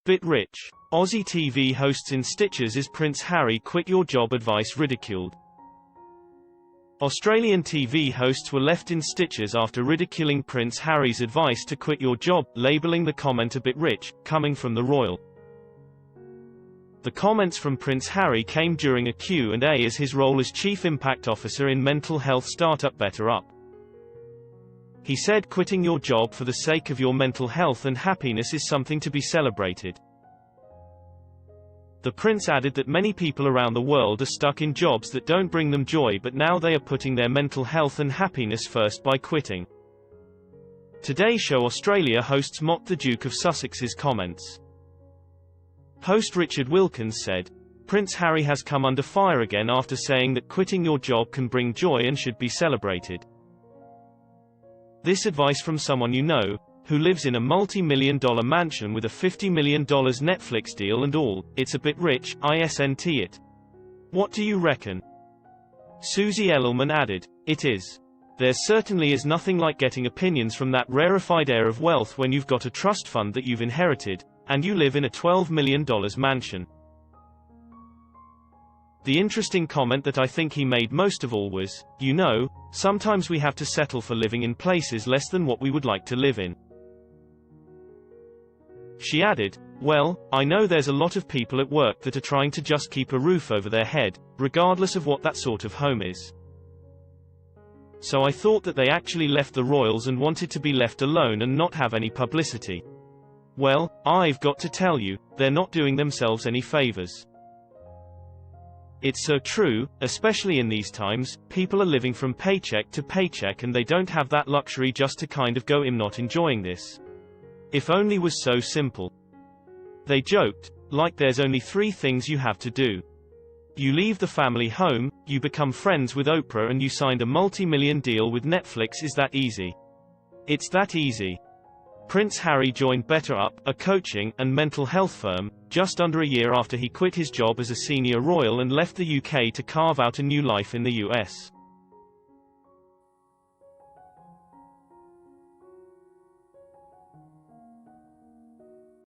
Bit rich. Aussie TV hosts in stitches as Prince Harry quit your job advice ridiculed. Australian TV hosts were left in stitches after ridiculing Prince Harry's advice to quit your job, labelling the comment a bit rich, coming from the royal. The comments from Prince Harry came during a Q&A as his role as Chief Impact Officer in mental health startup BetterUp. He said quitting your job for the sake of your mental health and happiness is something to be celebrated. The prince added that many people around the world are stuck in jobs that don't bring them joy, but now they are putting their mental health and happiness first by quitting. Today Show Australia hosts mocked the Duke of Sussex's comments. Host Richard Wilkins said, "Prince Harry has come under fire again after saying that quitting your job can bring joy and should be celebrated. This advice from someone you know, who lives in a multi-million-dollar mansion with a $50 million Netflix deal and all, it's a bit rich, isn't it? What do you reckon?" Susie Ellerman added, "It is. There certainly is nothing like getting opinions from that rarefied air of wealth when you've got a trust fund that you've inherited, and you live in a $12 million mansion." The interesting comment that I think he made most of all was, "You know, sometimes we have to settle for living in places less than what we would like to live in." She added, "Well, I know there's a lot of people at work that are trying to just keep a roof over their head, regardless of what that sort of home is. So I thought that they actually left the royals and wanted to be left alone and not have any publicity. Well, I've got to tell you, they're not doing themselves any favors. It's so true, especially in these times, people are living from paycheck to paycheck and they don't have that luxury just to kind of go, I'm not enjoying this. If only was so simple." They joked, like there's only 3 things you have to do. You leave the family home, you become friends with Oprah and you signed a multi-million deal with Netflix. Is that easy? It's that easy. Prince Harry joined BetterUp, a coaching and mental health firm, just under a year after he quit his job as a senior royal and left the UK to carve out a new life in the US.